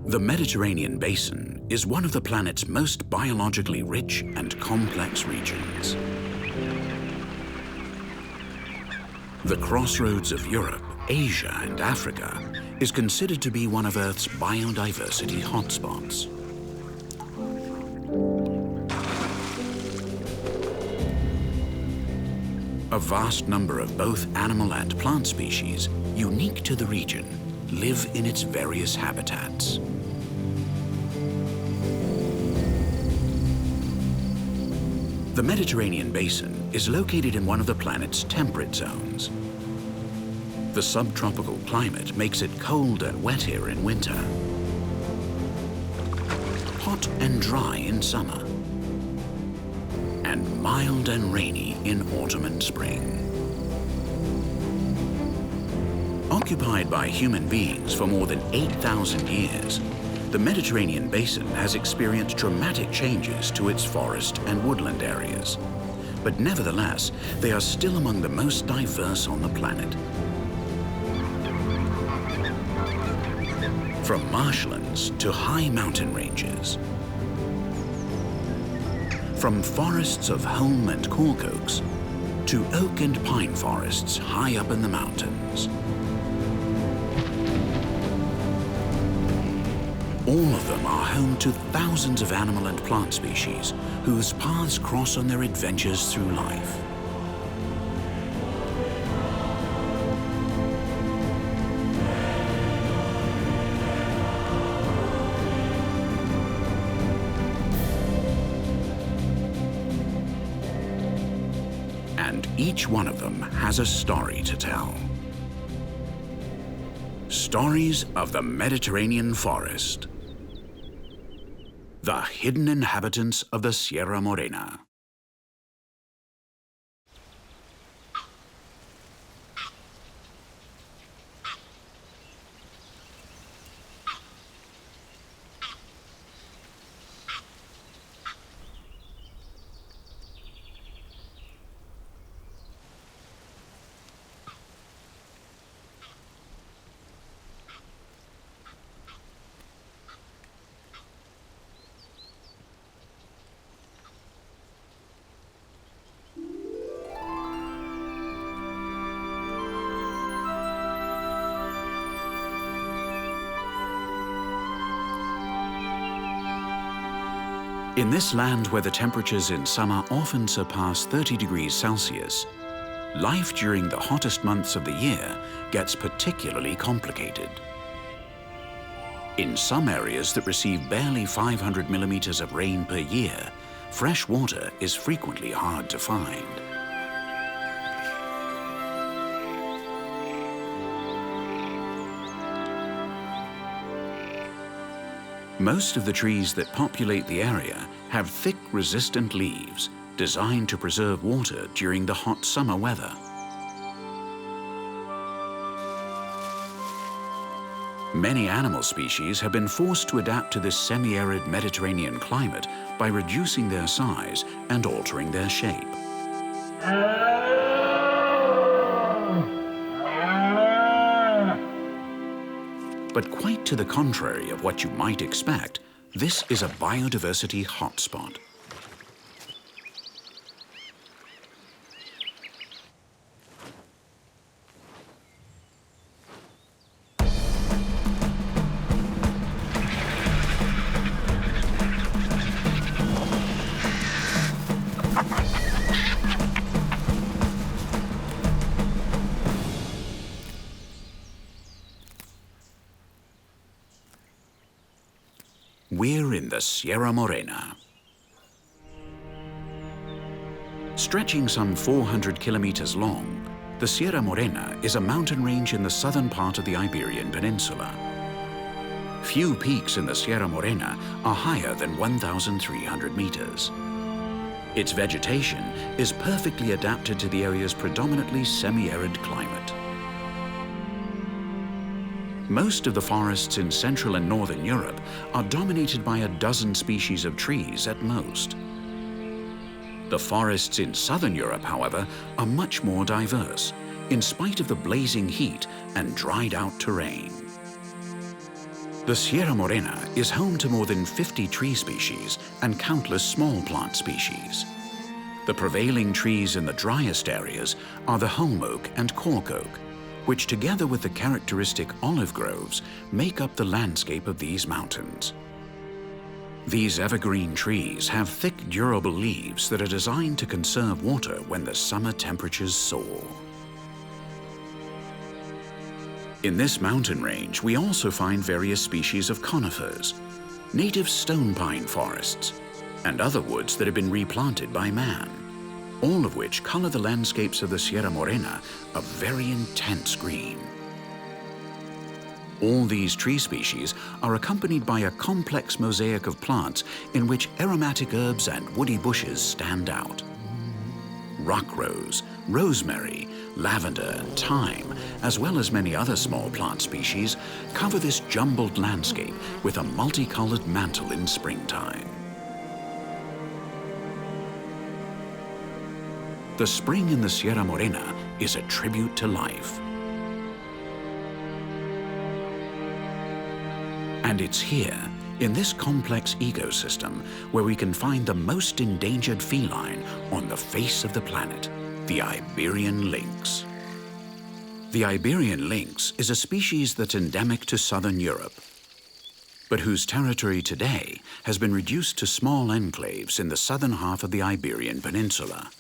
The Mediterranean Basin is one of the planet's most biologically rich and complex regions. The crossroads of Europe, Asia, and Africa is considered to be one of Earth's biodiversity hotspots. A vast number of both animal and plant species, unique to the region, live in its various habitats. The Mediterranean Basin is located in one of the planet's temperate zones. The subtropical climate makes it cold and wet here in winter, hot and dry in summer, and mild and rainy in autumn and spring. Occupied by human beings for more than 8,000 years, the Mediterranean Basin has experienced dramatic changes to its forest and woodland areas. But nevertheless, they are still among the most diverse on the planet. From marshlands to high mountain ranges, from forests of holm and cork oaks to oak and pine forests high up in the mountains. All of them are home to thousands of animal and plant species whose paths cross on their adventures through life. And each one of them has a story to tell. Stories of the Mediterranean forest. The hidden inhabitants of the Sierra Morena. In this land where the temperatures in summer often surpass 30 degrees Celsius, life during the hottest months of the year gets particularly complicated. In some areas that receive barely 500 millimeters of rain per year, fresh water is frequently hard to find. Most of the trees that populate the area have thick, resistant leaves designed to preserve water during the hot summer weather. Many animal species have been forced to adapt to this semi-arid Mediterranean climate by reducing their size and altering their shape. But quite to the contrary of what you might expect, this is a biodiversity hotspot. We're in the Sierra Morena. Stretching some 400 kilometers long, the Sierra Morena is a mountain range in the southern part of the Iberian Peninsula. Few peaks in the Sierra Morena are higher than 1,300 meters. Its vegetation is perfectly adapted to the area's predominantly semi-arid climate. Most of the forests in Central and Northern Europe are dominated by a dozen species of trees at most. The forests in Southern Europe, however, are much more diverse, in spite of the blazing heat and dried-out terrain. The Sierra Morena is home to more than 50 tree species and countless small plant species. The prevailing trees in the driest areas are the holm oak and cork oak, which together with the characteristic olive groves make up the landscape of these mountains. These evergreen trees have thick, durable leaves that are designed to conserve water when the summer temperatures soar. In this mountain range, we also find various species of conifers, native stone pine forests, and other woods that have been replanted by man, all of which color the landscapes of the Sierra Morena a very intense green. All these tree species are accompanied by a complex mosaic of plants in which aromatic herbs and woody bushes stand out. Rock rose, rosemary, lavender, and thyme, as well as many other small plant species, cover this jumbled landscape with a multicolored mantle in springtime. The spring in the Sierra Morena is a tribute to life. And it's here, in this complex ecosystem, where we can find the most endangered feline on the face of the planet, the Iberian lynx. The Iberian lynx is a species that's endemic to southern Europe, but whose territory today has been reduced to small enclaves in the southern half of the Iberian Peninsula.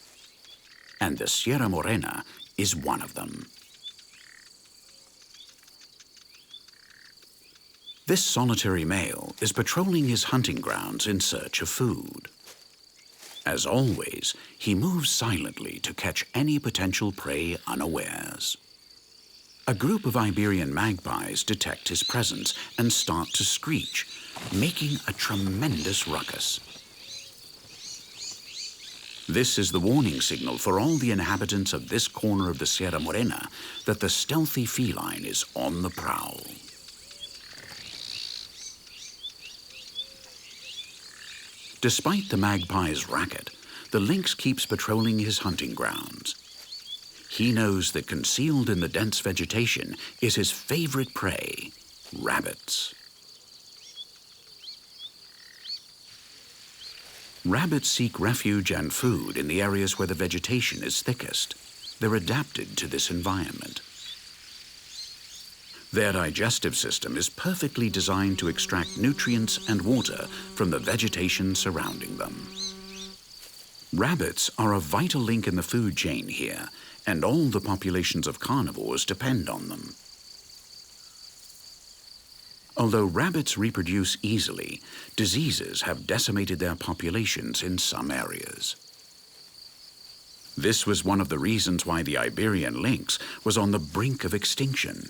And the Sierra Morena is one of them. This solitary male is patrolling his hunting grounds in search of food. As always, he moves silently to catch any potential prey unawares. A group of Iberian magpies detect his presence and start to screech, making a tremendous ruckus. This is the warning signal for all the inhabitants of this corner of the Sierra Morena that the stealthy feline is on the prowl. Despite the magpie's racket, the lynx keeps patrolling his hunting grounds. He knows that concealed in the dense vegetation is his favorite prey, rabbits. Rabbits seek refuge and food in the areas where the vegetation is thickest. They're adapted to this environment. Their digestive system is perfectly designed to extract nutrients and water from the vegetation surrounding them. Rabbits are a vital link in the food chain here, and all the populations of carnivores depend on them. Although rabbits reproduce easily, diseases have decimated their populations in some areas. This was one of the reasons why the Iberian lynx was on the brink of extinction.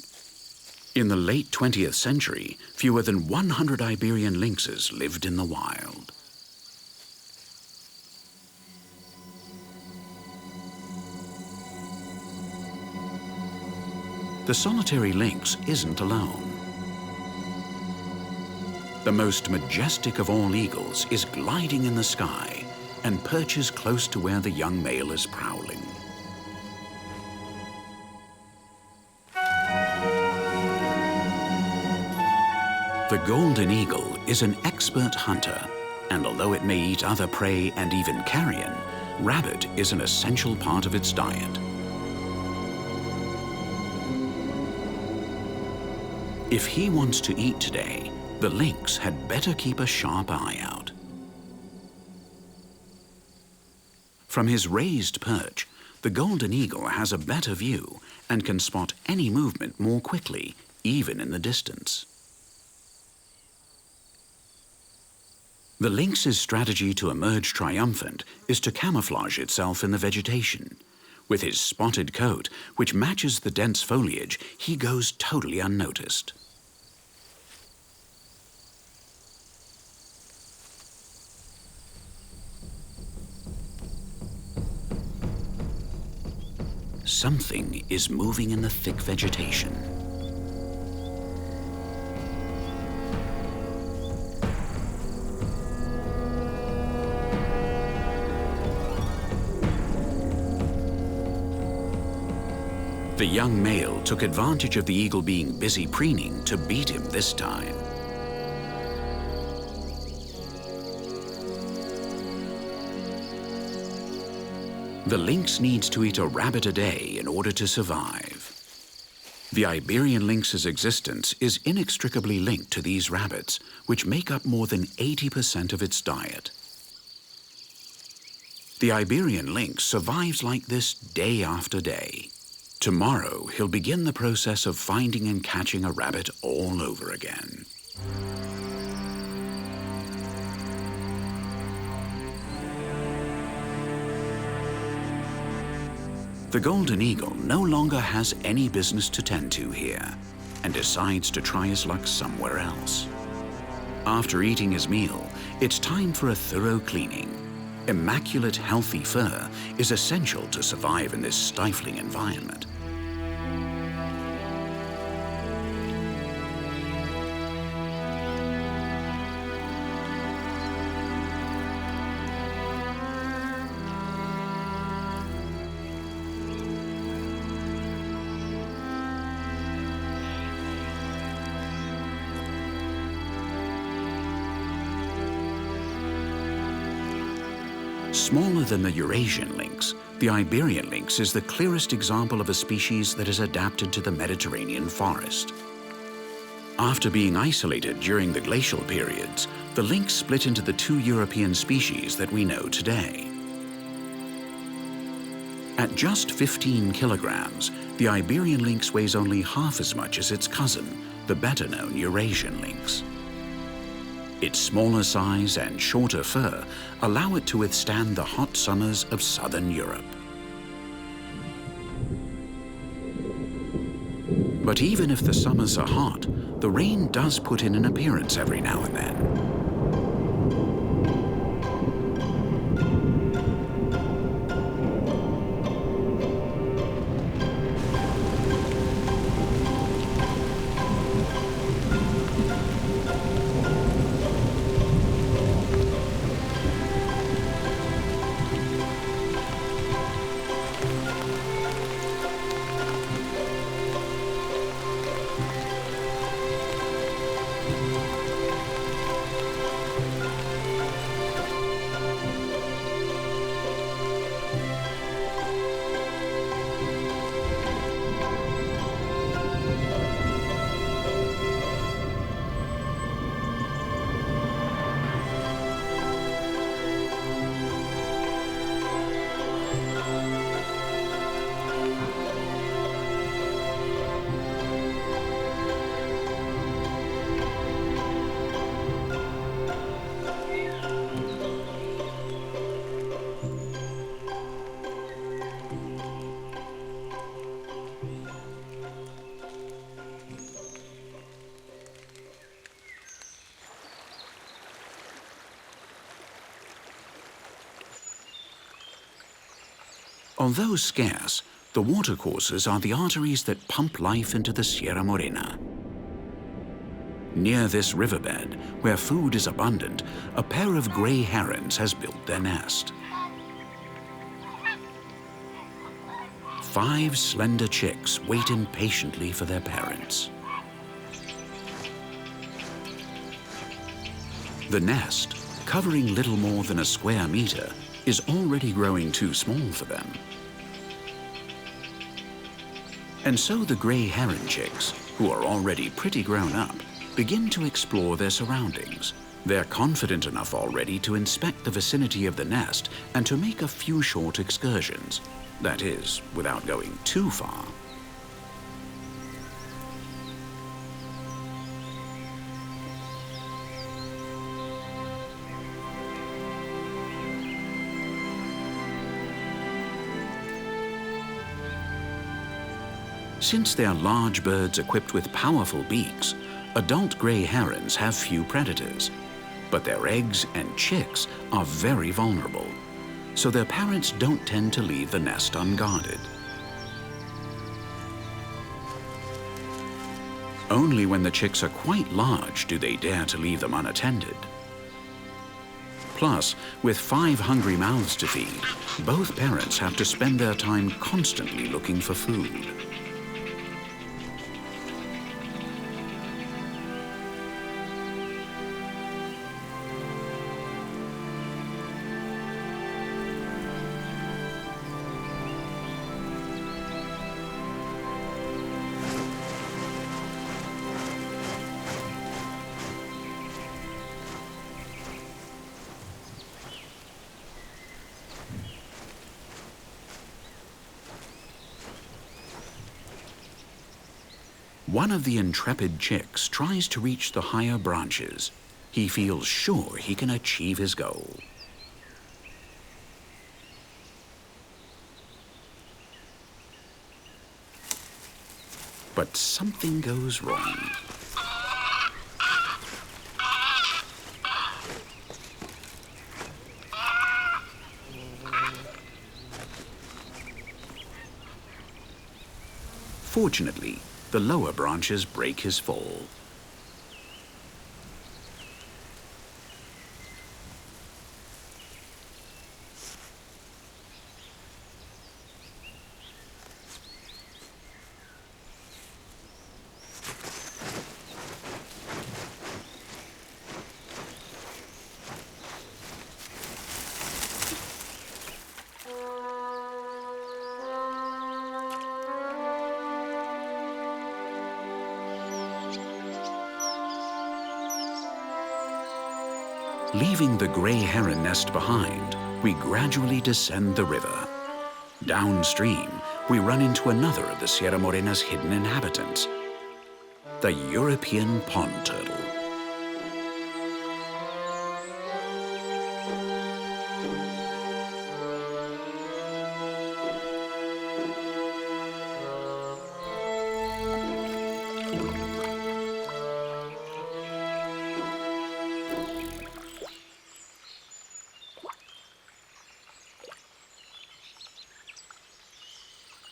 In the late 20th century, fewer than 100 Iberian lynxes lived in the wild. The solitary lynx isn't alone. The most majestic of all eagles is gliding in the sky and perches close to where the young male is prowling. The golden eagle is an expert hunter, and although it may eat other prey and even carrion, rabbit is an essential part of its diet. If he wants to eat today, the lynx had better keep a sharp eye out. From his raised perch, the golden eagle has a better view and can spot any movement more quickly, even in the distance. The lynx's strategy to emerge triumphant is to camouflage itself in the vegetation. With his spotted coat, which matches the dense foliage, he goes totally unnoticed. Something is moving in the thick vegetation. The young male took advantage of the eagle being busy preening to beat him this time. The lynx needs to eat a rabbit a day in order to survive. The Iberian lynx's existence is inextricably linked to these rabbits, which make up more than 80% of its diet. The Iberian lynx survives like this day after day. Tomorrow, he'll begin the process of finding and catching a rabbit all over again. The golden eagle no longer has any business to tend to here and decides to try his luck somewhere else. After eating his meal, it's time for a thorough cleaning. Immaculate, healthy fur is essential to survive in this stifling environment. Smaller than the Eurasian lynx, the Iberian lynx is the clearest example of a species that has adapted to the Mediterranean forest. After being isolated during the glacial periods, the lynx split into the two European species that we know today. At just 15 kilograms, the Iberian lynx weighs only half as much as its cousin, the better-known Eurasian lynx. Its smaller size and shorter fur allow it to withstand the hot summers of southern Europe. But even if the summers are hot, the rain does put in an appearance every now and then. Although scarce, the watercourses are the arteries that pump life into the Sierra Morena. Near this riverbed, where food is abundant, a pair of gray herons has built their nest. 5 slender chicks wait impatiently for their parents. The nest, covering little more than a square meter, is already growing too small for them. And so the gray heron chicks, who are already pretty grown up, begin to explore their surroundings. They're confident enough already to inspect the vicinity of the nest and to make a few short excursions. That is, without going too far. Since they're large birds equipped with powerful beaks, adult gray herons have few predators, but their eggs and chicks are very vulnerable, so their parents don't tend to leave the nest unguarded. Only when the chicks are quite large do they dare to leave them unattended. Plus, with 5 hungry mouths to feed, both parents have to spend their time constantly looking for food. One of the intrepid chicks tries to reach the higher branches. He feels sure he can achieve his goal. But something goes wrong. Fortunately, the lower branches break his fall. Leaving the grey heron nest behind, we gradually descend the river. Downstream, we run into another of the Sierra Morena's hidden inhabitants, the European pond turtle.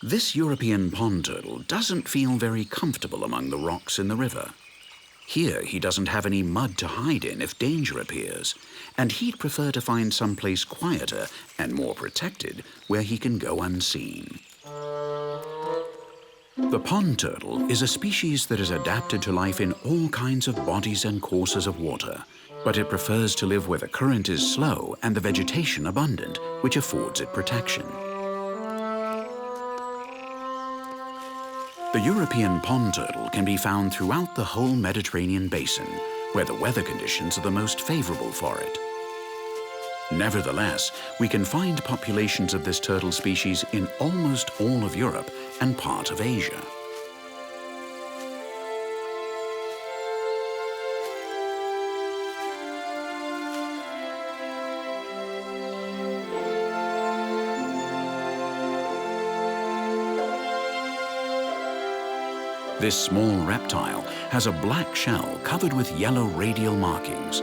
This European pond turtle doesn't feel very comfortable among the rocks in the river. Here he doesn't have any mud to hide in if danger appears, and he'd prefer to find someplace quieter and more protected where he can go unseen. The pond turtle is a species that is adapted to life in all kinds of bodies and courses of water, but it prefers to live where the current is slow and the vegetation abundant, which affords it protection. The European pond turtle can be found throughout the whole Mediterranean basin, where the weather conditions are the most favorable for it. Nevertheless, we can find populations of this turtle species in almost all of Europe and part of Asia. This small reptile has a black shell covered with yellow radial markings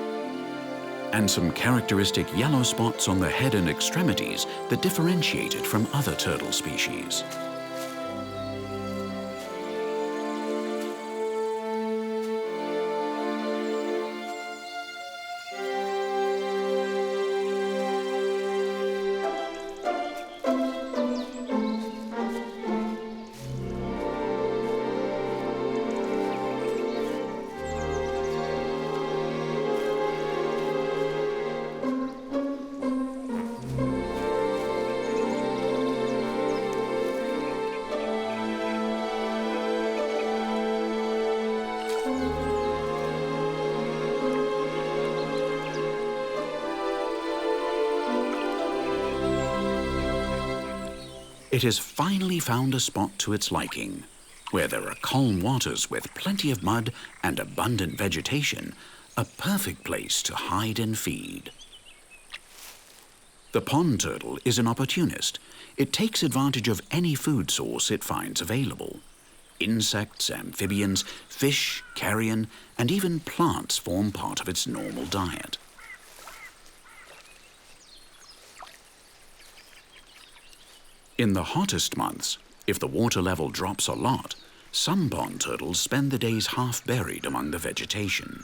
and some characteristic yellow spots on the head and extremities that differentiate it from other turtle species. It has finally found a spot to its liking, where there are calm waters with plenty of mud and abundant vegetation, a perfect place to hide and feed. The pond turtle is an opportunist. It takes advantage of any food source it finds available. Insects, amphibians, fish, carrion, and even plants form part of its normal diet. In the hottest months, if the water level drops a lot, some pond turtles spend the days half buried among the vegetation.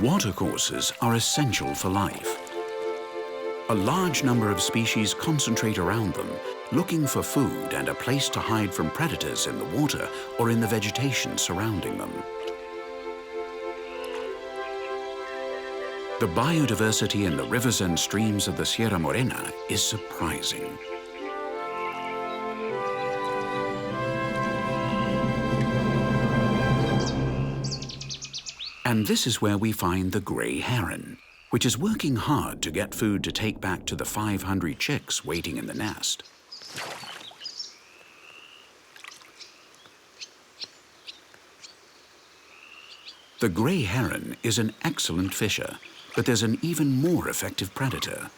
Watercourses are essential for life. A large number of species concentrate around them, looking for food and a place to hide from predators in the water or in the vegetation surrounding them. The biodiversity in the rivers and streams of the Sierra Morena is surprising. And this is where we find the grey heron, which is working hard to get food to take back to the 500 chicks waiting in the nest. The grey heron is an excellent fisher, but there's an even more effective predator.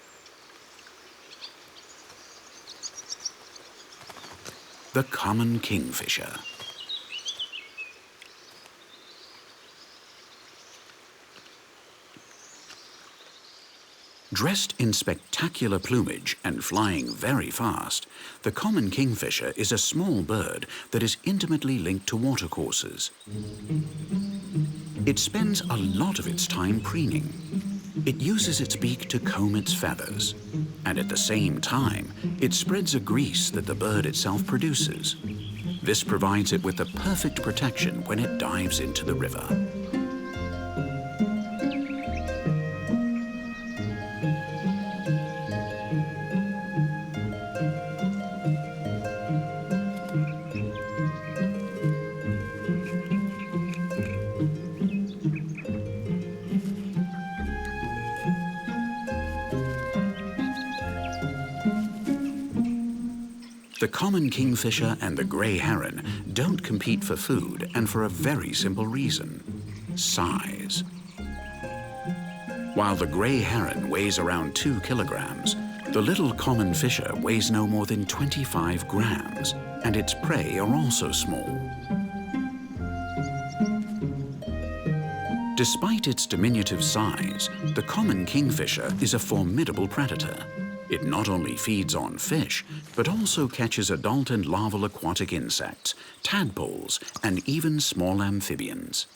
The common kingfisher. Dressed in spectacular plumage and flying very fast, the common kingfisher is a small bird that is intimately linked to watercourses. It spends a lot of its time preening. It uses its beak to comb its feathers, and at the same time, it spreads a grease that the bird itself produces. This provides it with the perfect protection when it dives into the river. The common kingfisher and the grey heron don't compete for food, and for a very simple reason: size. While the grey heron weighs around 2 kilograms, the little common fisher weighs no more than 25 grams, and its prey are also small. Despite its diminutive size, the common kingfisher is a formidable predator. It not only feeds on fish, but also catches adult and larval aquatic insects, tadpoles, and even small amphibians.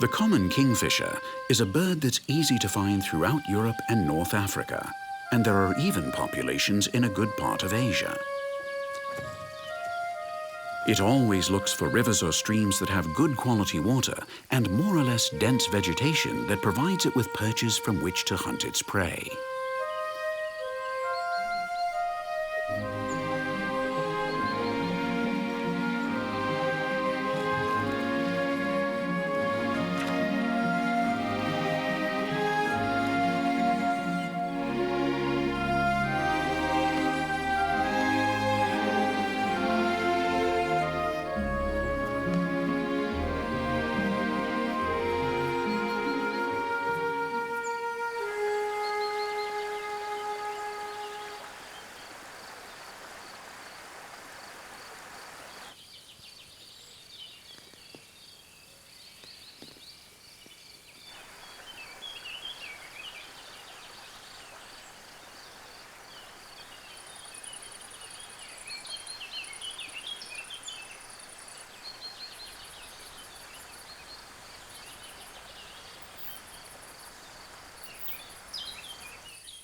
The common kingfisher is a bird that's easy to find throughout Europe and North Africa, and there are even populations in a good part of Asia. It always looks for rivers or streams that have good quality water and more or less dense vegetation that provides it with perches from which to hunt its prey.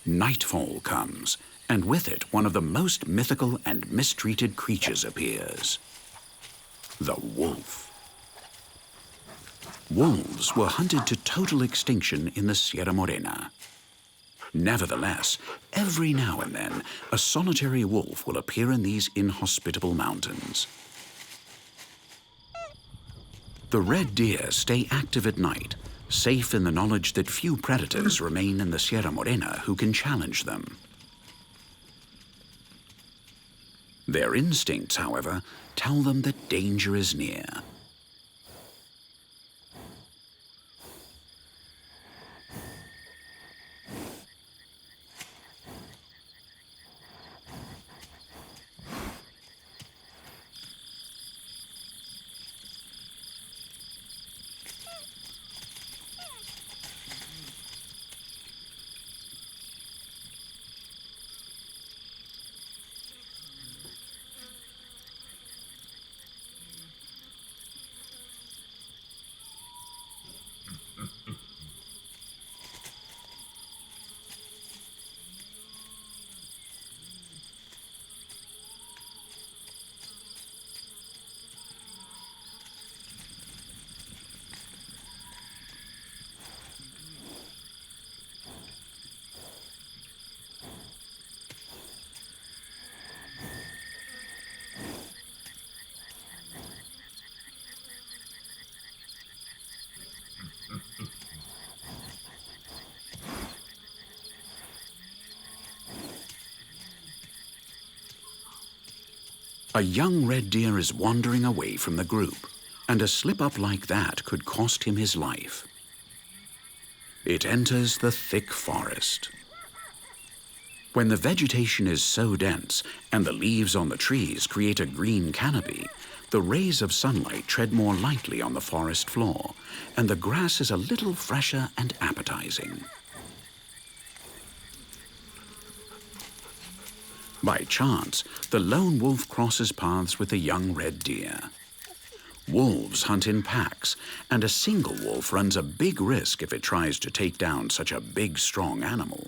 Nightfall comes, and with it one of the most mythical and mistreated creatures appears: the wolf. Wolves were hunted to total extinction in the Sierra Morena. Nevertheless, every now and then, a solitary wolf will appear in these inhospitable mountains. The red deer stay active at night, safe in the knowledge that few predators remain in the Sierra Morena who can challenge them. Their instincts, however, tell them that danger is near. A young red deer is wandering away from the group, and a slip-up like that could cost him his life. It enters the thick forest. When the vegetation is so dense and the leaves on the trees create a green canopy, the rays of sunlight tread more lightly on the forest floor, and the grass is a little fresher and appetizing. By chance, the lone wolf crosses paths with a young red deer. Wolves hunt in packs, and a single wolf runs a big risk if it tries to take down such a big, strong animal.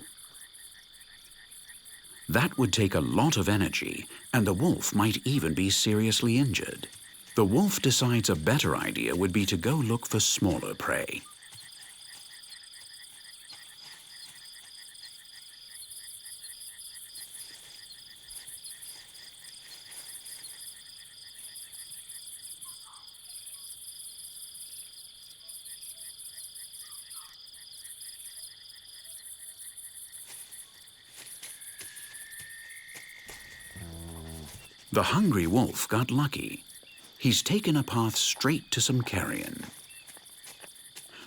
That would take a lot of energy, and the wolf might even be seriously injured. The wolf decides a better idea would be to go look for smaller prey. The hungry wolf got lucky. He's taken a path straight to some carrion.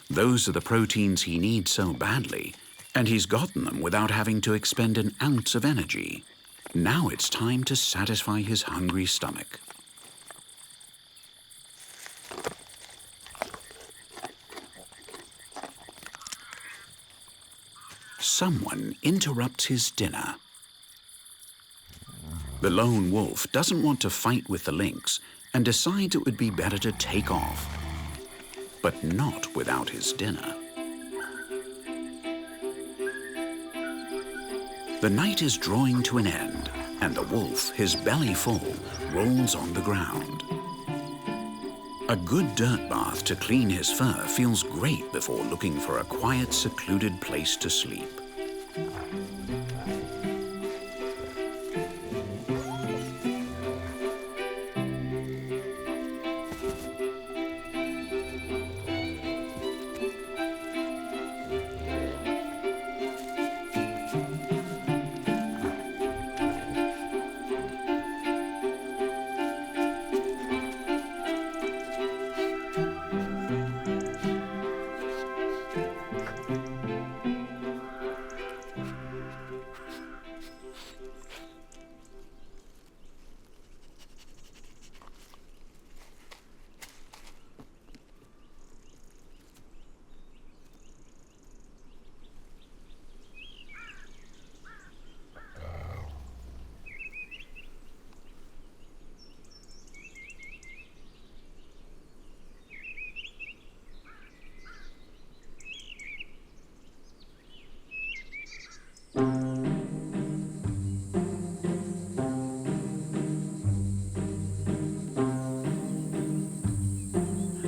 Those are the proteins he needs so badly, and he's gotten them without having to expend an ounce of energy. Now it's time to satisfy his hungry stomach. Someone interrupts his dinner. The lone wolf doesn't want to fight with the lynx and decides it would be better to take off, but not without his dinner. The night is drawing to an end, and the wolf, his belly full, rolls on the ground. A good dirt bath to clean his fur feels great before looking for a quiet, secluded place to sleep.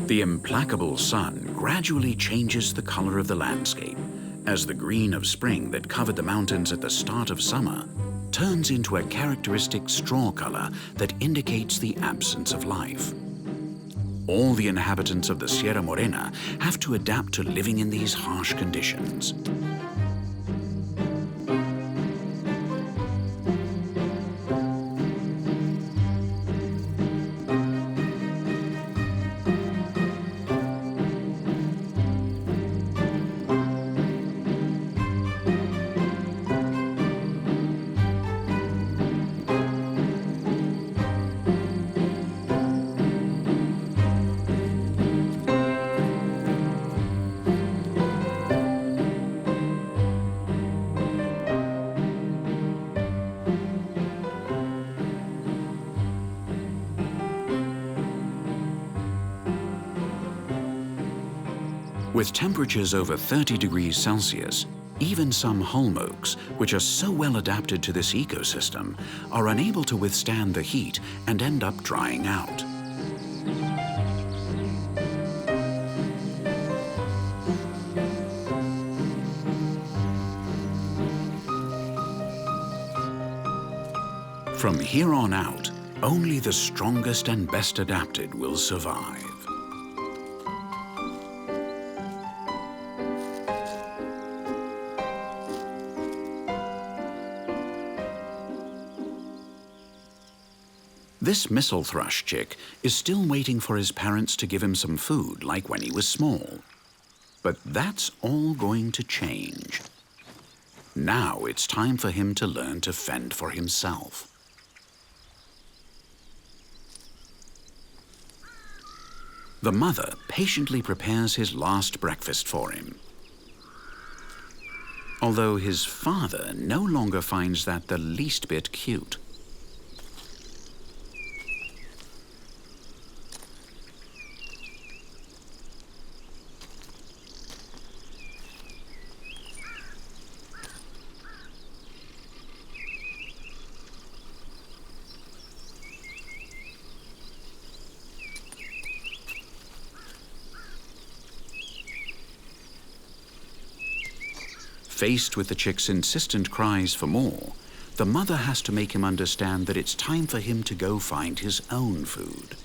The implacable sun gradually changes the color of the landscape as the green of spring that covered the mountains at the start of summer turns into a characteristic straw color that indicates the absence of life. All the inhabitants of the Sierra Morena have to adapt to living in these harsh conditions. With temperatures over 30 degrees Celsius, even some holm oaks, which are so well adapted to this ecosystem, are unable to withstand the heat and end up drying out. From here on out, only the strongest and best adapted will survive. This missile thrush chick is still waiting for his parents to give him some food like when he was small. But that's all going to change. Now it's time for him to learn to fend for himself. The mother patiently prepares his last breakfast for him. Although his father no longer finds that the least bit cute. Faced with the chick's insistent cries for more, the mother has to make him understand that it's time for him to go find his own food.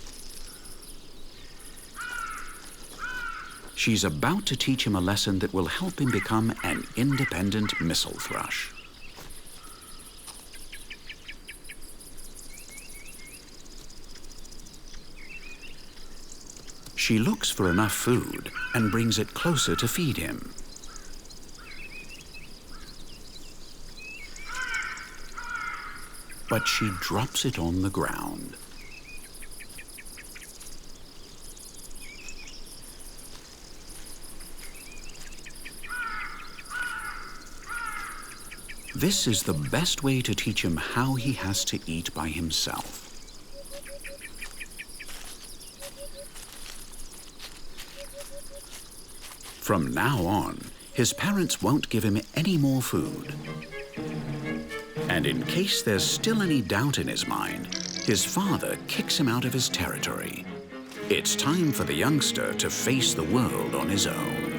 She's about to teach him a lesson that will help him become an independent missile thrush. She looks for enough food and brings it closer to feed him. But she drops it on the ground. This is the best way to teach him how he has to eat by himself. From now on, his parents won't give him any more food. And in case there's still any doubt in his mind, his father kicks him out of his territory. It's time for the youngster to face the world on his own.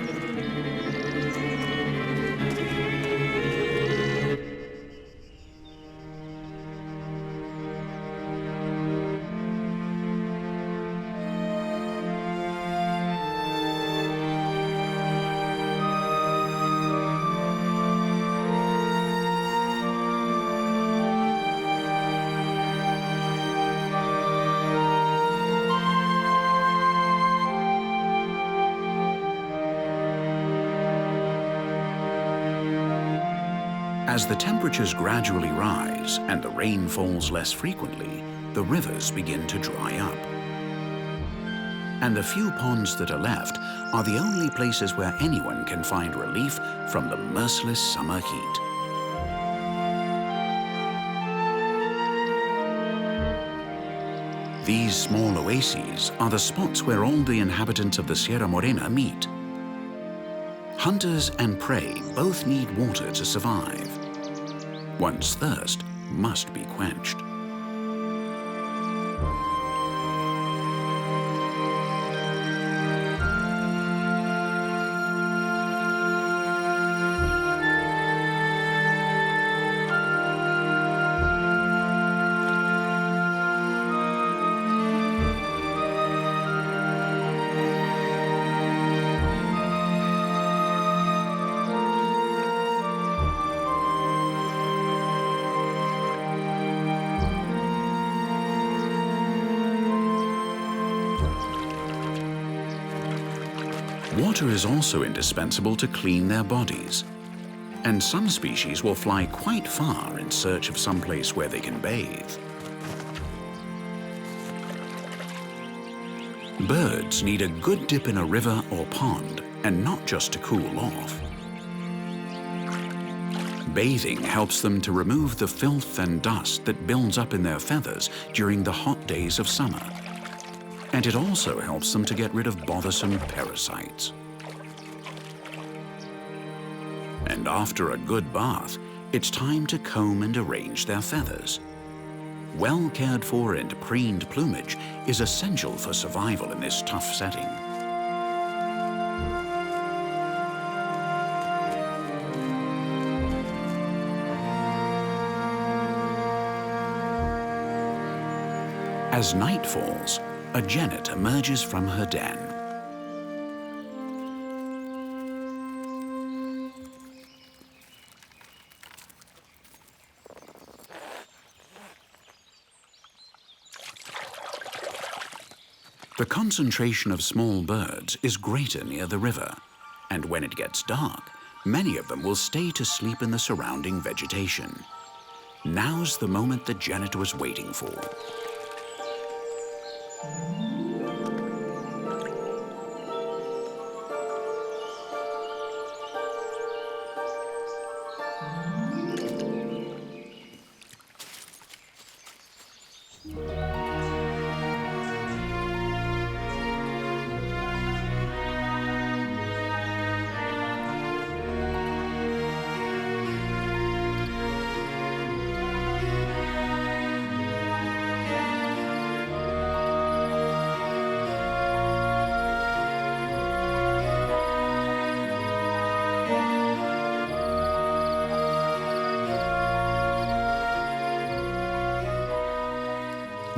As the temperatures gradually rise and the rain falls less frequently, the rivers begin to dry up. And the few ponds that are left are the only places where anyone can find relief from the merciless summer heat. These small oases are the spots where all the inhabitants of the Sierra Morena meet. Hunters and prey both need water to survive. One's thirst must be quenched. Water is also indispensable to clean their bodies, and some species will fly quite far in search of some place where they can bathe. Birds need a good dip in a river or pond, and not just to cool off. Bathing helps them to remove the filth and dust that builds up in their feathers during the hot days of summer. And it also helps them to get rid of bothersome parasites. And after a good bath, it's time to comb and arrange their feathers. Well cared for and preened plumage is essential for survival in this tough setting. As night falls, a genet emerges from her den. The concentration of small birds is greater near the river, and when it gets dark, many of them will stay to sleep in the surrounding vegetation. Now's the moment the genet was waiting for.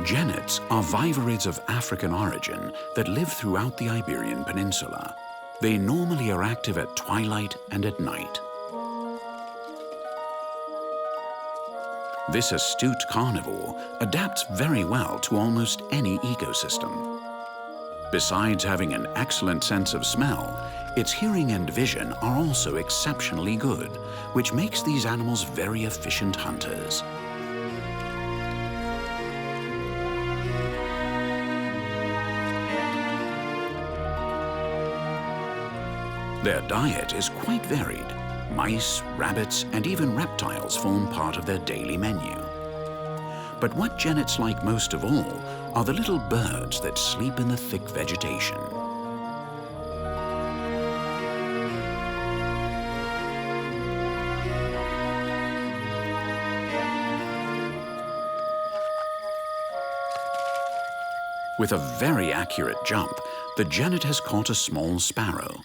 Genets are vivarids of African origin that live throughout the Iberian Peninsula. They normally are active at twilight and at night. This astute carnivore adapts very well to almost any ecosystem. Besides having an excellent sense of smell, its hearing and vision are also exceptionally good, which makes these animals very efficient hunters. Their diet is quite varied. Mice, rabbits, and even reptiles form part of their daily menu. But what genets like most of all are the little birds that sleep in the thick vegetation. With a very accurate jump, the genet has caught a small sparrow.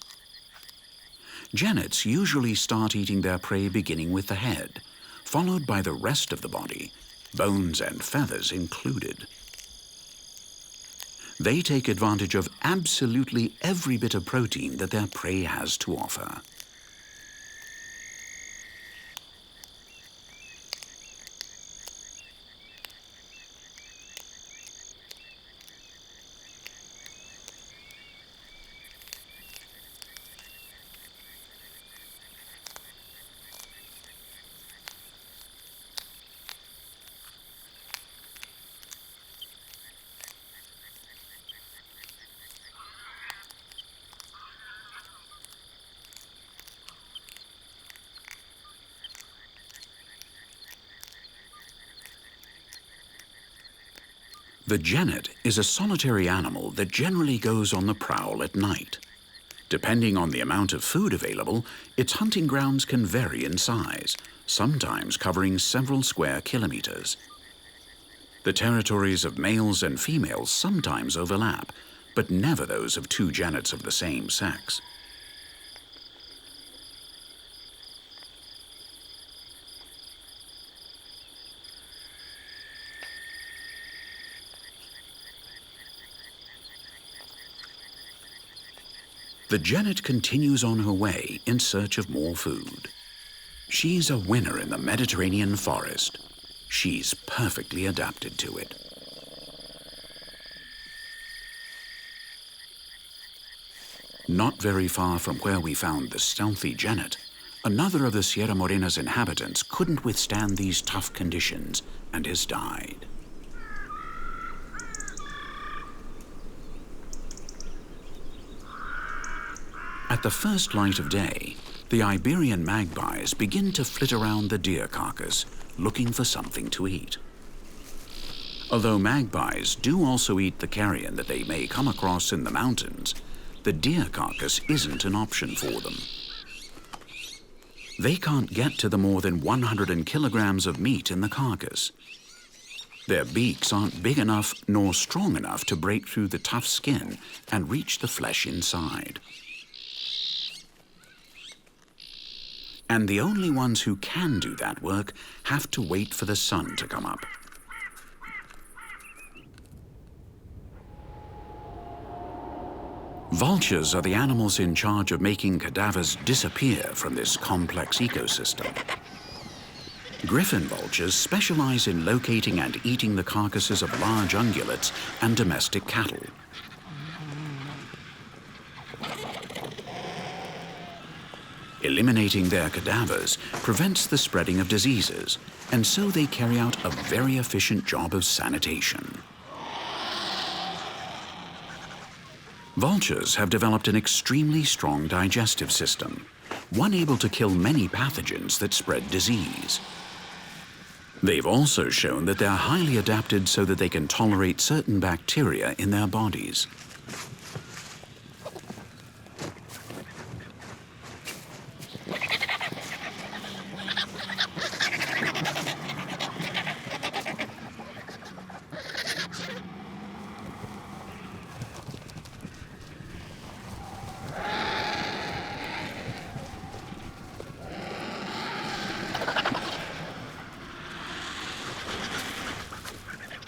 Genets usually start eating their prey beginning with the head, followed by the rest of the body, bones and feathers included. They take advantage of absolutely every bit of protein that their prey has to offer. The genet is a solitary animal that generally goes on the prowl at night. Depending on the amount of food available, its hunting grounds can vary in size, sometimes covering several square kilometers. The territories of males and females sometimes overlap, but never those of two genets of the same sex. The genet continues on her way in search of more food. She's a winner in the Mediterranean forest. She's perfectly adapted to it. Not very far from where we found the stealthy genet, another of the Sierra Morena's inhabitants couldn't withstand these tough conditions and has died. At the first light of day, the Iberian magpies begin to flit around the deer carcass, looking for something to eat. Although magpies do also eat the carrion that they may come across in the mountains, the deer carcass isn't an option for them. They can't get to the more than 100 kilograms of meat in the carcass. Their beaks aren't big enough nor strong enough to break through the tough skin and reach the flesh inside. And the only ones who can do that work have to wait for the sun to come up. Vultures are the animals in charge of making cadavers disappear from this complex ecosystem. Griffin vultures specialize in locating and eating the carcasses of large ungulates and domestic cattle. Eliminating their cadavers prevents the spreading of diseases, and so they carry out a very efficient job of sanitation. Vultures have developed an extremely strong digestive system, one able to kill many pathogens that spread disease. They've also shown that they're highly adapted so that they can tolerate certain bacteria in their bodies.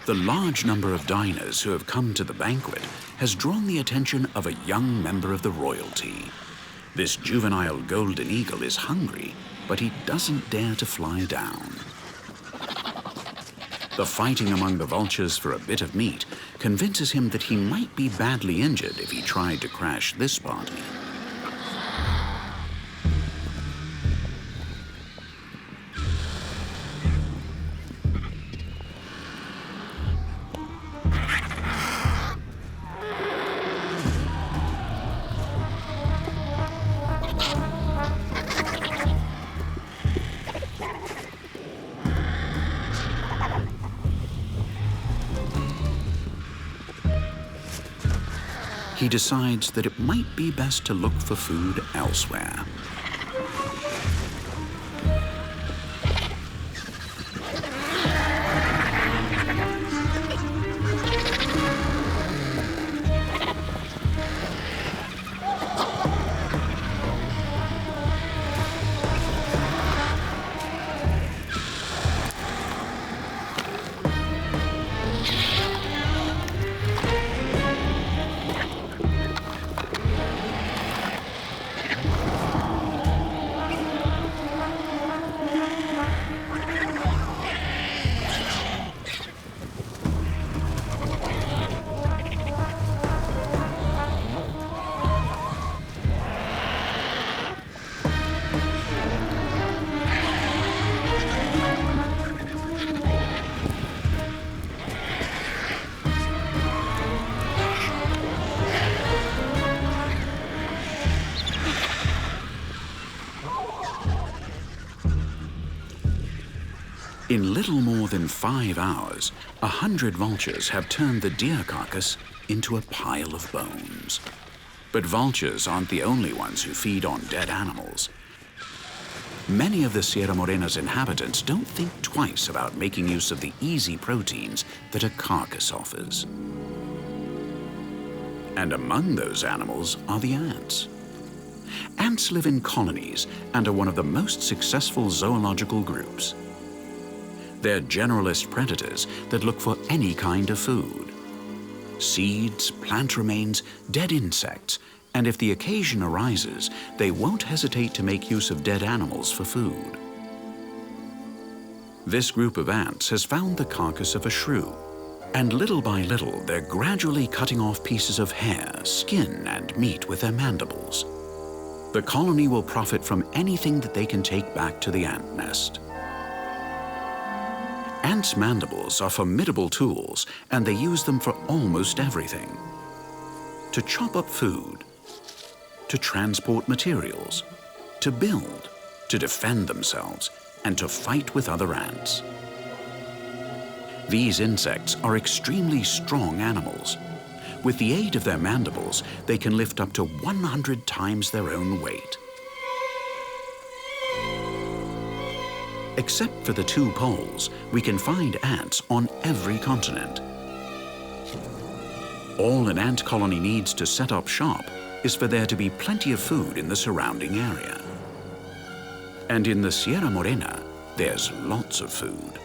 The large number of diners who have come to the banquet has drawn the attention of a young member of the royalty. This juvenile golden eagle is hungry, but he doesn't dare to fly down. The fighting among the vultures for a bit of meat convinces him that he might be badly injured if he tried to crash this party. He decides that it might be best to look for food elsewhere. In little more than 5 hours, 100 vultures have turned the deer carcass into a pile of bones. But vultures aren't the only ones who feed on dead animals. Many of the Sierra Morena's inhabitants don't think twice about making use of the easy proteins that a carcass offers. And among those animals are the ants. Ants live in colonies and are one of the most successful zoological groups. They're generalist predators that look for any kind of food. Seeds, plant remains, dead insects, and if the occasion arises, they won't hesitate to make use of dead animals for food. This group of ants has found the carcass of a shrew, and little by little, they're gradually cutting off pieces of hair, skin, and meat with their mandibles. The colony will profit from anything that they can take back to the ant nest. Ants' mandibles are formidable tools, and they use them for almost everything. To chop up food, to transport materials, to build, to defend themselves, and to fight with other ants. These insects are extremely strong animals. With the aid of their mandibles, they can lift up to 100 times their own weight. Except for the 2 poles, we can find ants on every continent. All an ant colony needs to set up shop is for there to be plenty of food in the surrounding area. And in the Sierra Morena, there's lots of food.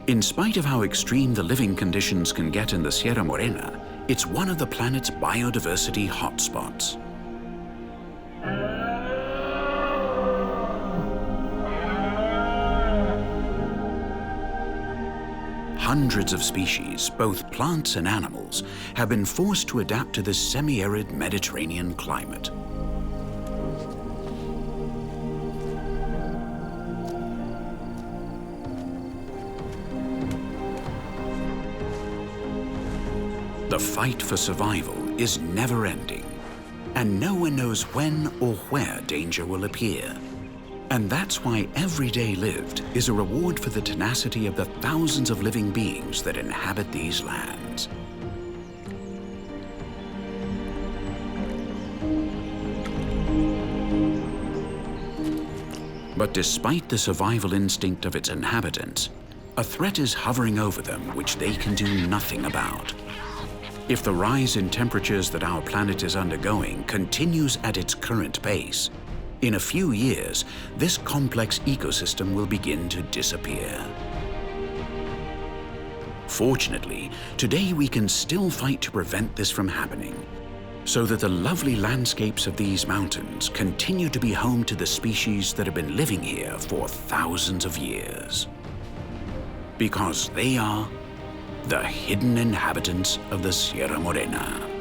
In spite of how extreme the living conditions can get in the Sierra Morena, it's one of the planet's biodiversity hotspots. Hundreds of species, both plants and animals, have been forced to adapt to this semi-arid Mediterranean climate. The fight for survival is never-ending, and no one knows when or where danger will appear. And that's why every day lived is a reward for the tenacity of the thousands of living beings that inhabit these lands. But despite the survival instinct of its inhabitants, a threat is hovering over them which they can do nothing about. If the rise in temperatures that our planet is undergoing continues at its current pace, in a few years, this complex ecosystem will begin to disappear. Fortunately, today we can still fight to prevent this from happening, so that the lovely landscapes of these mountains continue to be home to the species that have been living here for thousands of years. Because they are the hidden inhabitants of the Sierra Morena.